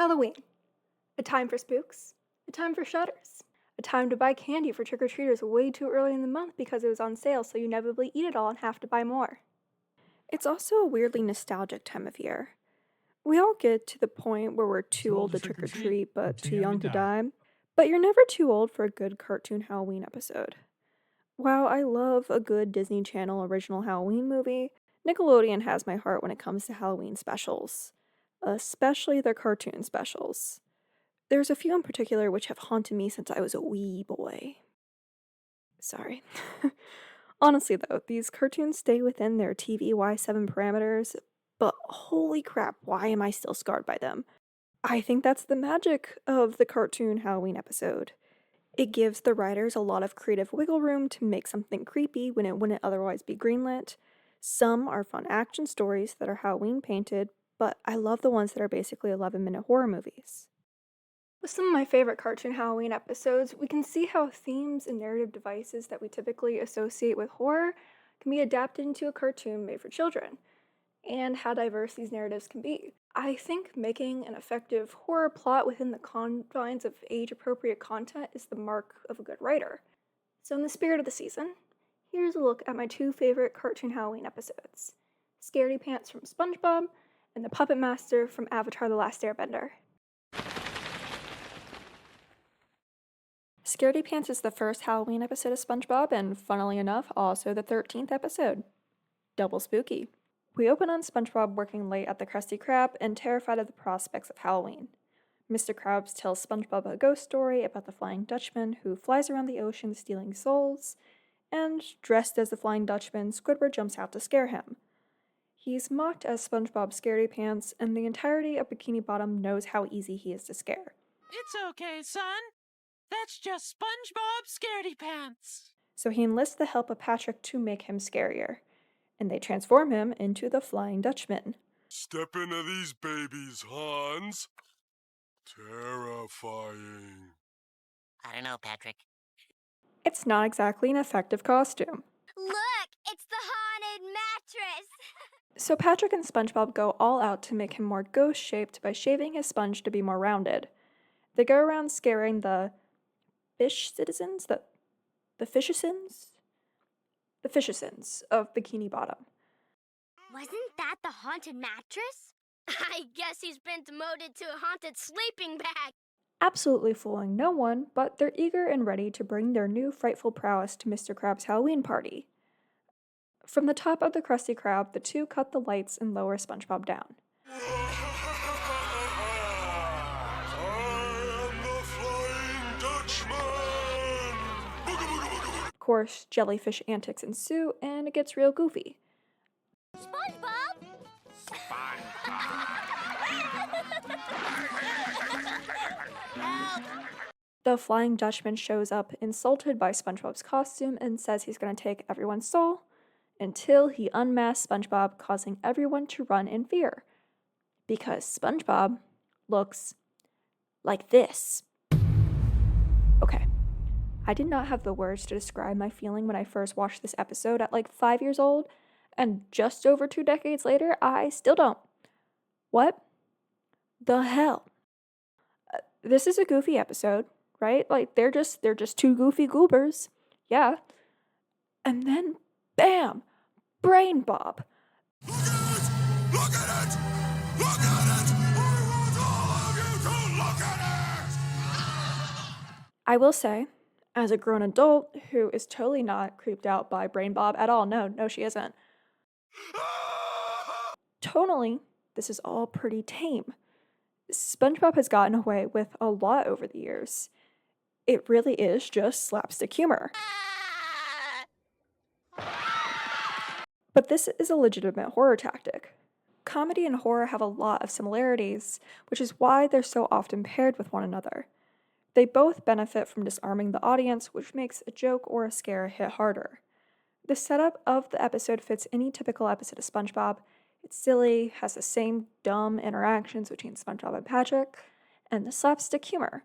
Halloween. A time for spooks, a time for shudders, a time to buy candy for trick-or-treaters way too early in the month because it was on sale so you inevitably eat it all and have to buy more. It's also a weirdly nostalgic time of year. We all get to the point where we're too old to trick-or-treat but too young to die. But you're never too old for a good cartoon Halloween episode. While I love a good Disney Channel original Halloween movie, Nickelodeon has my heart when it comes to Halloween specials, especially their cartoon specials. There's a few in particular which have haunted me since I was a wee boy. Sorry. Honestly though, these cartoons stay within their TVY7 parameters, but holy crap, why am I still scarred by them? I think that's the magic of the cartoon Halloween episode. It gives the writers a lot of creative wiggle room to make something creepy when it wouldn't otherwise be greenlit. Some are fun action stories that are Halloween painted, but I love the ones that are basically 11-minute horror movies. With some of my favorite cartoon Halloween episodes, we can see how themes and narrative devices that we typically associate with horror can be adapted into a cartoon made for children, and how diverse these narratives can be. I think making an effective horror plot within the confines of age-appropriate content is the mark of a good writer. So in the spirit of the season, here's a look at my two favorite cartoon Halloween episodes, Scaredy Pants from Spongebob and The Puppet Master from Avatar: The Last Airbender. Scaredy Pants is the first Halloween episode of SpongeBob, and funnily enough, also the 13th episode. Double spooky. We open on SpongeBob working late at the Krusty Krab and terrified of the prospects of Halloween. Mr. Krabs tells SpongeBob a ghost story about the Flying Dutchman who flies around the ocean stealing souls, and dressed as the Flying Dutchman, Squidward jumps out to scare him. He's mocked as SpongeBob Scaredy Pants, and the entirety of Bikini Bottom knows how easy he is to scare. It's okay, son. That's just SpongeBob Scaredy Pants. So he enlists the help of Patrick to make him scarier, and they transform him into the Flying Dutchman. Step into these babies, Hans. Terrifying. I don't know, Patrick. It's not exactly an effective costume. Look, it's the haunted mattress! So Patrick and SpongeBob go all out to make him more ghost-shaped by shaving his sponge to be more rounded. They go around scaring the fishisons of Bikini Bottom. Wasn't that the haunted mattress? I guess he's been demoted to a haunted sleeping bag. Absolutely fooling no one, but they're eager and ready to bring their new frightful prowess to Mr. Krabs' Halloween party. From the top of the Krusty Krab, the two cut the lights and lower SpongeBob down. I am the Flying Dutchman! Booga, booga, booga, booga. Of course, jellyfish antics ensue, and it gets real goofy. SpongeBob? Help! The Flying Dutchman shows up insulted by SpongeBob's costume and says he's going to take everyone's soul, until he unmasks SpongeBob, causing everyone to run in fear. Because SpongeBob looks like this. Okay, I did not have the words to describe my feeling when I first watched this episode at like 5 years old, and just over 2 decades later, I still don't. What the hell? This is a goofy episode, right? Like, they're just two goofy goobers. Yeah. And then, bam! Brain Bob. Look at it! Look at it! Look at it! I want all of you to look at it! I will say, as a grown adult who is totally not creeped out by Brain Bob at all, no, she isn't. Tonally, this is all pretty tame. SpongeBob has gotten away with a lot over the years. It really is just slapstick humor. But this is a legitimate horror tactic. Comedy and horror have a lot of similarities, which is why they're so often paired with one another. They both benefit from disarming the audience, which makes a joke or a scare hit harder. The setup of the episode fits any typical episode of SpongeBob. It's silly, has the same dumb interactions between SpongeBob and Patrick, and the slapstick humor.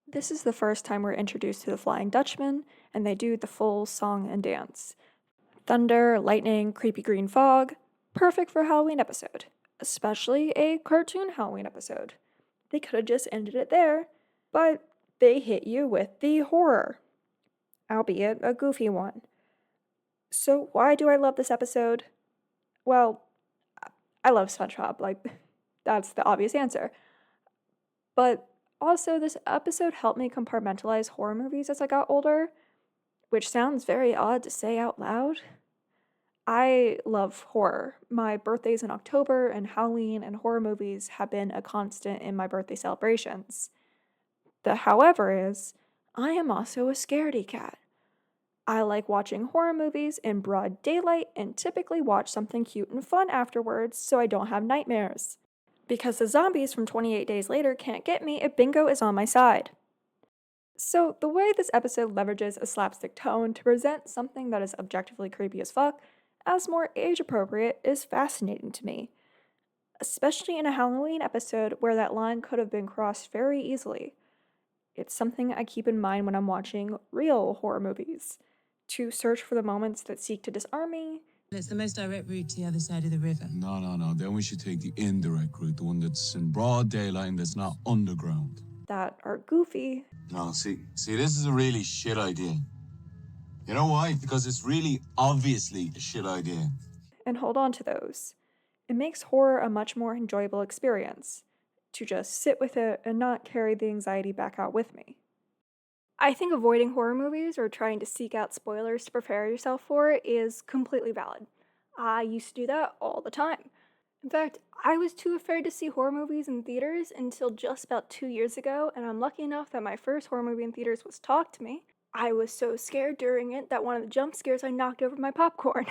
This is the first time we're introduced to the Flying Dutchman, and they do the full song and dance. Thunder, lightning, creepy green fog. Perfect for a Halloween episode. Especially a cartoon Halloween episode. They could have just ended it there, but they hit you with the horror, albeit a goofy one. So why do I love this episode? Well, I love SpongeBob, that's the obvious answer. But also, this episode helped me compartmentalize horror movies as I got older, which sounds very odd to say out loud. I love horror. My birthday's in October, and Halloween and horror movies have been a constant in my birthday celebrations. The however is, I am also a scaredy cat. I like watching horror movies in broad daylight and typically watch something cute and fun afterwards so I don't have nightmares. Because the zombies from 28 Days Later can't get me if bingo is on my side. So the way this episode leverages a slapstick tone to present something that is objectively creepy as fuck as more age-appropriate is fascinating to me. Especially in a Halloween episode where that line could have been crossed very easily. It's something I keep in mind when I'm watching real horror movies, to search for the moments that seek to disarm me. It's the most direct route to the other side of the river. No. Then we should take the indirect route, the one that's in broad daylight and that's not underground. That are goofy. No, see, this is a really shit idea. You know why? Because it's really obviously a shit idea. And hold on to those. It makes horror a much more enjoyable experience, to just sit with it and not carry the anxiety back out with me. I think avoiding horror movies or trying to seek out spoilers to prepare yourself for it is completely valid. I used to do that all the time. In fact, I was too afraid to see horror movies in theaters until just about 2 years ago, and I'm lucky enough that my first horror movie in theaters was Talk to Me. I was so scared during it that one of the jump scares I knocked over my popcorn.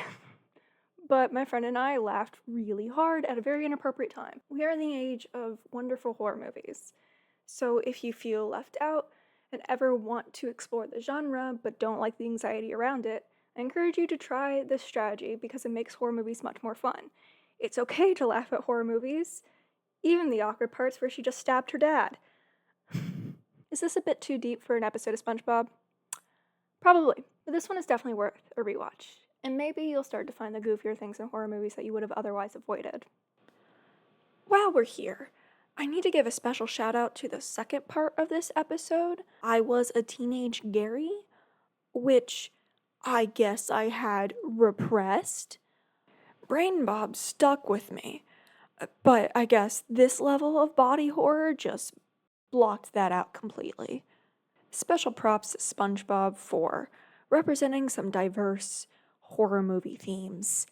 But my friend and I laughed really hard at a very inappropriate time. We are in the age of wonderful horror movies. So if you feel left out and ever want to explore the genre but don't like the anxiety around it, I encourage you to try this strategy because it makes horror movies much more fun. It's okay to laugh at horror movies, even the awkward parts where she just stabbed her dad. Is this a bit too deep for an episode of SpongeBob? Probably, but this one is definitely worth a rewatch, and maybe you'll start to find the goofier things in horror movies that you would have otherwise avoided. While we're here, I need to give a special shout out to the second part of this episode. I was a teenage Gary, which I guess I had repressed. Brain Bob stuck with me, but I guess this level of body horror just blocked that out completely. Special props to SpongeBob for representing some diverse horror movie themes.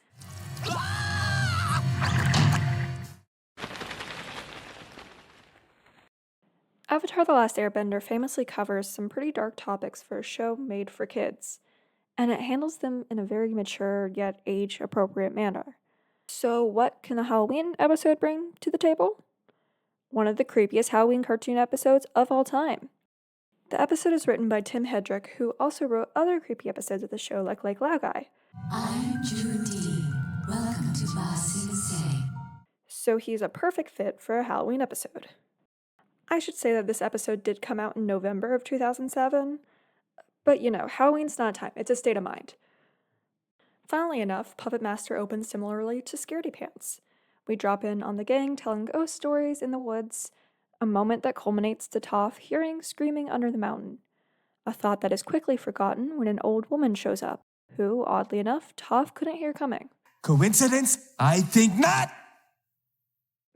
Avatar: The Last Airbender famously covers some pretty dark topics for a show made for kids, and it handles them in a very mature yet age-appropriate manner. So what can the Halloween episode bring to the table? One of the creepiest Halloween cartoon episodes of all time. The episode is written by Tim Hedrick, who also wrote other creepy episodes of the show like Lake Laogai. I'm Judy. Welcome to Ba Sing Se. So he's a perfect fit for a Halloween episode. I should say that this episode did come out in November of 2007, but Halloween's not a time, it's a state of mind. Funnily enough, Puppet Master opens similarly to Scaredy Pants. We drop in on the gang telling ghost stories in the woods, a moment that culminates to Toph hearing screaming under the mountain. A thought that is quickly forgotten when an old woman shows up, who, oddly enough, Toph couldn't hear coming. Coincidence? I think not!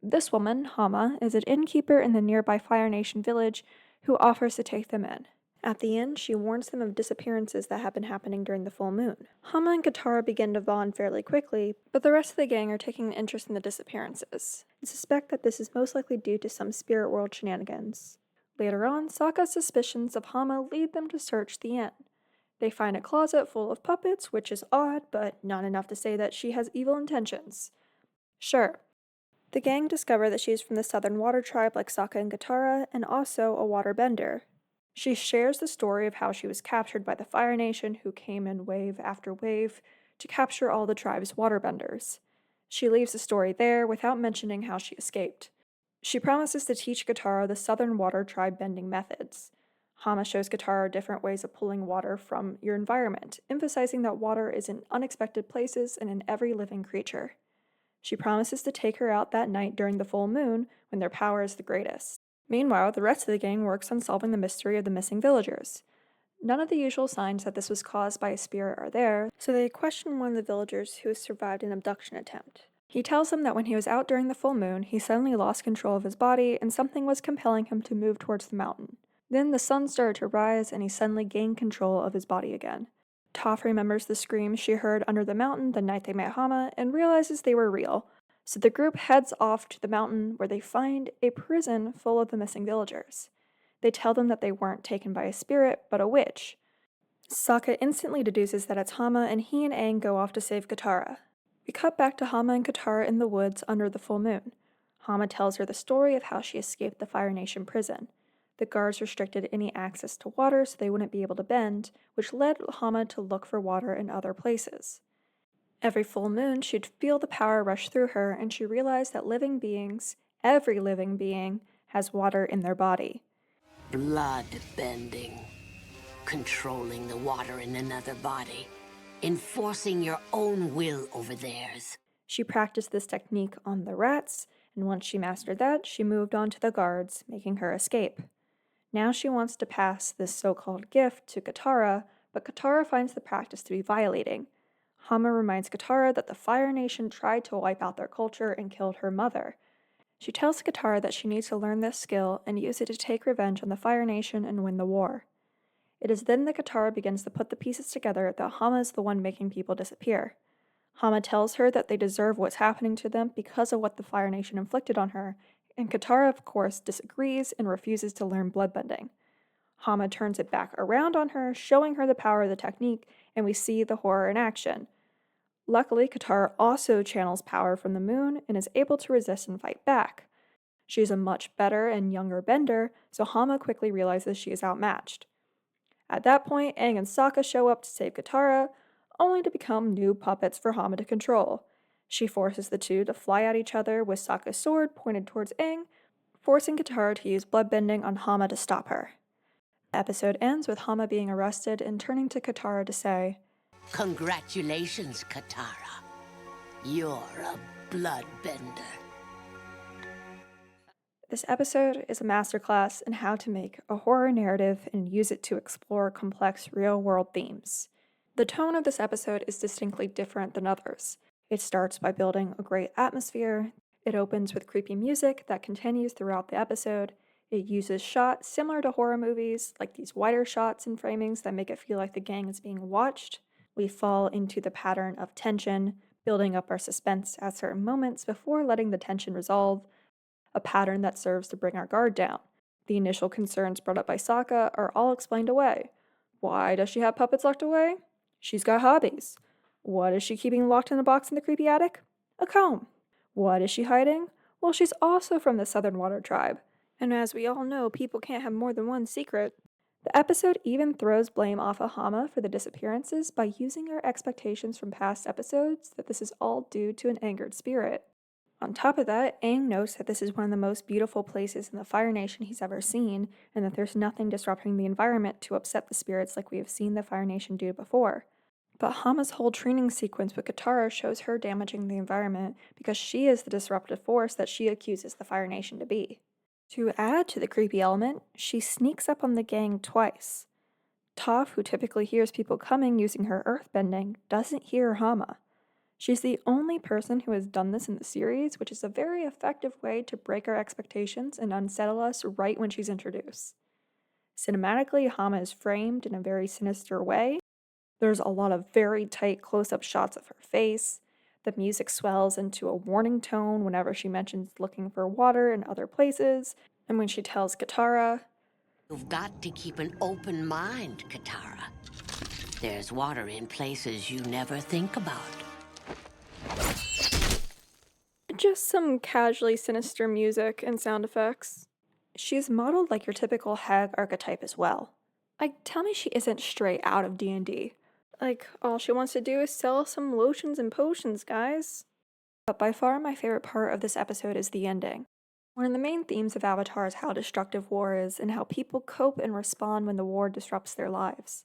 This woman, Hama, is an innkeeper in the nearby Fire Nation village who offers to take them in. At the inn, she warns them of disappearances that have been happening during the full moon. Hama and Katara begin to bond fairly quickly, but the rest of the gang are taking an interest in the disappearances, and suspect that this is most likely due to some spirit world shenanigans. Later on, Sokka's suspicions of Hama lead them to search the inn. They find a closet full of puppets, which is odd, but not enough to say that she has evil intentions. Sure. The gang discover that she is from the Southern Water Tribe like Sokka and Katara, and also a waterbender. She shares the story of how she was captured by the Fire Nation, who came in wave after wave to capture all the tribe's waterbenders. She leaves the story there without mentioning how she escaped. She promises to teach Katara the Southern Water Tribe bending methods. Hama shows Katara different ways of pulling water from your environment, emphasizing that water is in unexpected places and in every living creature. She promises to take her out that night during the full moon when their power is the greatest. Meanwhile, the rest of the gang works on solving the mystery of the missing villagers. None of the usual signs that this was caused by a spirit are there, so they question one of the villagers who has survived an abduction attempt. He tells them that when he was out during the full moon, he suddenly lost control of his body and something was compelling him to move towards the mountain. Then the sun started to rise and he suddenly gained control of his body again. Toph remembers the screams she heard under the mountain the night they met Hama and realizes they were real, so the group heads off to the mountain where they find a prison full of the missing villagers. They tell them that they weren't taken by a spirit, but a witch. Sokka instantly deduces that it's Hama, and he and Aang go off to save Katara. We cut back to Hama and Katara in the woods under the full moon. Hama tells her the story of how she escaped the Fire Nation prison. The guards restricted any access to water so they wouldn't be able to bend, which led Hama to look for water in other places. Every full moon, she'd feel the power rush through her, and she realized that living beings, every living being, has water in their body. Blood bending. Controlling the water in another body. Enforcing your own will over theirs. She practiced this technique on the rats, and once she mastered that, she moved on to the guards, making her escape. Now she wants to pass this so-called gift to Katara, but Katara finds the practice to be violating. Hama reminds Katara that the Fire Nation tried to wipe out their culture and killed her mother. She tells Katara that she needs to learn this skill and use it to take revenge on the Fire Nation and win the war. It is then that Katara begins to put the pieces together that Hama is the one making people disappear. Hama tells her that they deserve what's happening to them because of what the Fire Nation inflicted on her, and Katara, of course, disagrees and refuses to learn bloodbending. Hama turns it back around on her, showing her the power of the technique, and we see the horror in action. Luckily, Katara also channels power from the moon and is able to resist and fight back. She is a much better and younger bender, so Hama quickly realizes she is outmatched. At that point, Aang and Sokka show up to save Katara, only to become new puppets for Hama to control. She forces the two to fly at each other with Sokka's sword pointed towards Aang, forcing Katara to use bloodbending on Hama to stop her. The episode ends with Hama being arrested and turning to Katara to say, Congratulations, Katara. You're a bloodbender. This episode is a masterclass in how to make a horror narrative and use it to explore complex real-world themes. The tone of this episode is distinctly different than others. It starts by building a great atmosphere. It opens with creepy music that continues throughout the episode. It uses shots similar to horror movies, like these wider shots and framings that make it feel like the gang is being watched. We fall into the pattern of tension, building up our suspense at certain moments before letting the tension resolve, a pattern that serves to bring our guard down. The initial concerns brought up by Sokka are all explained away. Why does she have puppets locked away? She's got hobbies. What is she keeping locked in a box in the creepy attic? A comb. What is she hiding? Well, she's also from the Southern Water Tribe. And as we all know, people can't have more than one secret. The episode even throws blame off of Hama for the disappearances by using our expectations from past episodes that this is all due to an angered spirit. On top of that, Aang notes that this is one of the most beautiful places in the Fire Nation he's ever seen, and that there's nothing disrupting the environment to upset the spirits like we have seen the Fire Nation do before. But Hama's whole training sequence with Katara shows her damaging the environment because she is the disruptive force that she accuses the Fire Nation to be. To add to the creepy element, she sneaks up on the gang twice. Toph, who typically hears people coming using her earthbending, doesn't hear Hama. She's the only person who has done this in the series, which is a very effective way to break our expectations and unsettle us right when she's introduced. Cinematically, Hama is framed in a very sinister way. There's a lot of very tight close-up shots of her face. The music swells into a warning tone whenever she mentions looking for water in other places, and when she tells Katara, You've got to keep an open mind, Katara. There's water in places you never think about. just some casually sinister music and sound effects. She's modeled like your typical hag archetype as well. Like, tell me she isn't straight out of D&D. Like, all she wants to do is sell some lotions and potions, guys. But by far my favorite part of this episode is the ending. One of the main themes of Avatar is how destructive war is and how people cope and respond when the war disrupts their lives.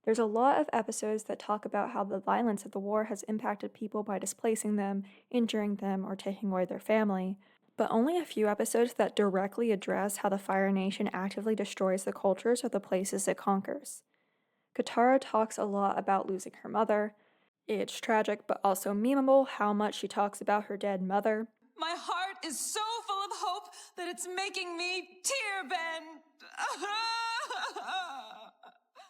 There's a lot of episodes that talk about how the violence of the war has impacted people by displacing them, injuring them, or taking away their family. but only a few episodes that directly address how the Fire Nation actively destroys the cultures of the places it conquers. Katara talks a lot about losing her mother. It's tragic but also memeable how much she talks about her dead mother. My heart is so full of hope that it's making me tear bend.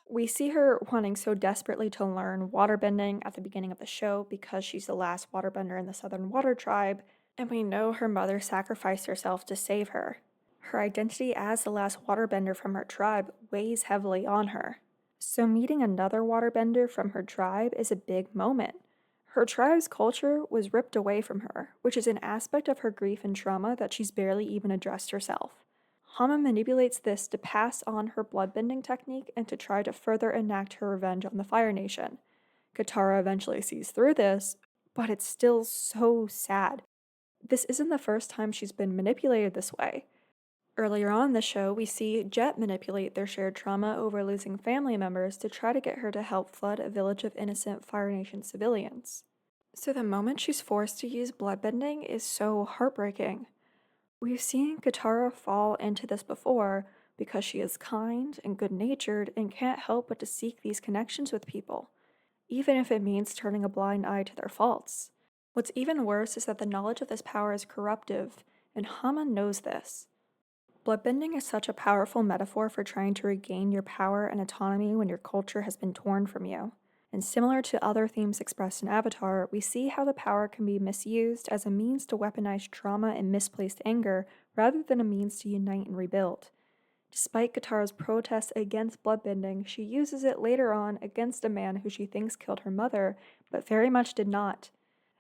We see her wanting so desperately to learn waterbending at the beginning of the show because she's the last waterbender in the Southern Water Tribe, and we know her mother sacrificed herself to save her. Her identity as the last waterbender from her tribe weighs heavily on her. So meeting another waterbender from her tribe is a big moment. Her tribe's culture was ripped away from her, which is an aspect of her grief and trauma that she's barely even addressed herself. Hama manipulates this to pass on her bloodbending technique and to try to further enact her revenge on the Fire Nation. Katara eventually sees through this, but it's still so sad. This isn't the first time she's been manipulated this way. Earlier on in the show, we see Jet manipulate their shared trauma over losing family members to try to get her to help flood a village of innocent Fire Nation civilians. So the moment she's forced to use bloodbending is so heartbreaking. We've seen Katara fall into this before because she is kind and good-natured and can't help but to seek these connections with people, even if it means turning a blind eye to their faults. What's even worse is that the knowledge of this power is corruptive, and Hama knows this. Bloodbending is such a powerful metaphor for trying to regain your power and autonomy when your culture has been torn from you. And similar to other themes expressed in Avatar, we see how the power can be misused as a means to weaponize trauma and misplaced anger rather than a means to unite and rebuild. Despite Katara's protests against bloodbending, she uses it later on against a man who she thinks killed her mother, but very much did not.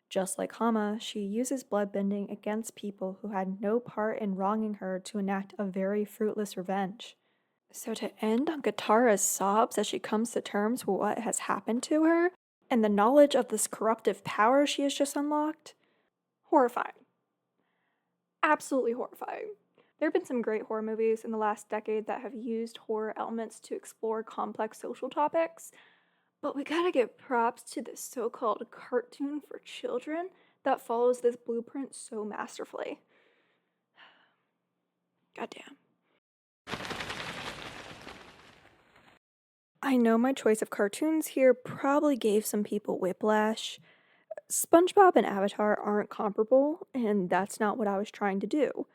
Just like Hama, she uses bloodbending against people who had no part in wronging her to enact a very fruitless revenge. So to end on Katara's sobs as she comes to terms with what has happened to her, and the knowledge of this corruptive power she has just unlocked, horrifying. Absolutely horrifying. There have been some great horror movies in the last decade that have used horror elements to explore complex social topics, but we gotta give props to this so-called cartoon for children that follows this blueprint so masterfully. Goddamn. I know my choice of cartoons here probably gave some people whiplash. SpongeBob and Avatar aren't comparable, and that's not what I was trying to do.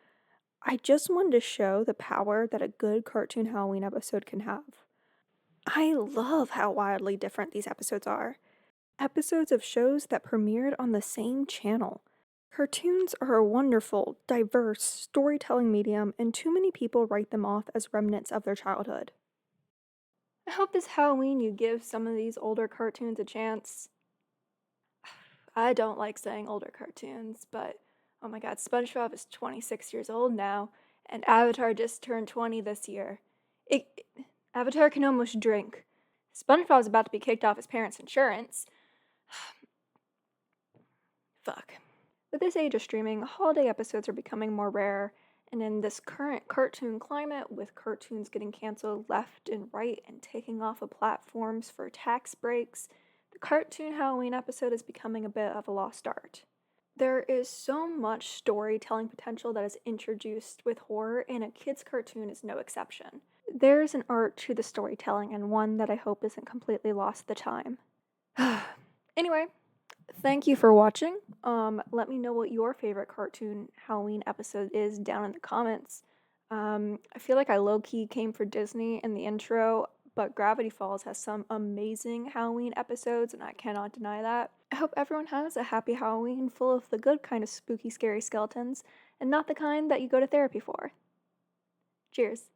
I just wanted to show the power that a good cartoon Halloween episode can have. I love how wildly different these episodes are. Episodes of shows that premiered on the same channel. Cartoons are a wonderful, diverse storytelling medium, and too many people write them off as remnants of their childhood. I hope this Halloween you give some of these older cartoons a chance. I don't like saying older cartoons, but oh my god, SpongeBob is 26 years old now, and Avatar just turned 20 this year. Avatar can almost drink. SpongeBob's about to be kicked off his parents' insurance. Fuck. With this age of streaming, holiday episodes are becoming more rare, and in this current cartoon climate, with cartoons getting canceled left and right and taking off of platforms for tax breaks, the cartoon Halloween episode is becoming a bit of a lost art. There is so much storytelling potential that is introduced with horror, and a kid's cartoon is no exception. There's an art to the storytelling, and one that I hope isn't completely lost to time. Anyway, thank you for watching. Let me know what your favorite cartoon Halloween episode is down in the comments. I feel like I low-key came for Disney in the intro, but Gravity Falls has some amazing Halloween episodes, and I cannot deny that. I hope everyone has a happy Halloween full of the good kind of spooky, scary skeletons, and not the kind that you go to therapy for. Cheers.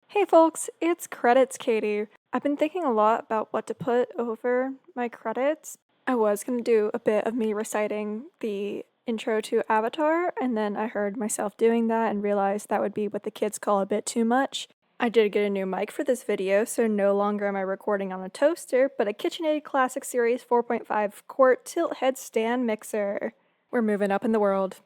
Hey folks, it's Credits Katie. I've been thinking a lot about what to put over my credits. I was going to do a bit of me reciting the intro to Avatar, and then I heard myself doing that and realized that would be what the kids call a bit too much. I did get a new mic for this video, so no longer am I recording on a toaster, but a KitchenAid Classic Series 4.5 quart tilt head stand mixer. We're moving up in the world.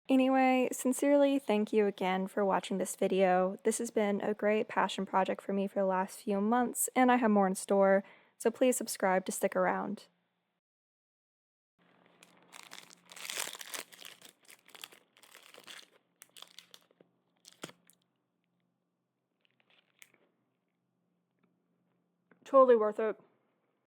Anyway, sincerely thank you again for watching this video. This has been a great passion project for me for the last few months, and I have more in store, so please subscribe to stick around. Totally worth it.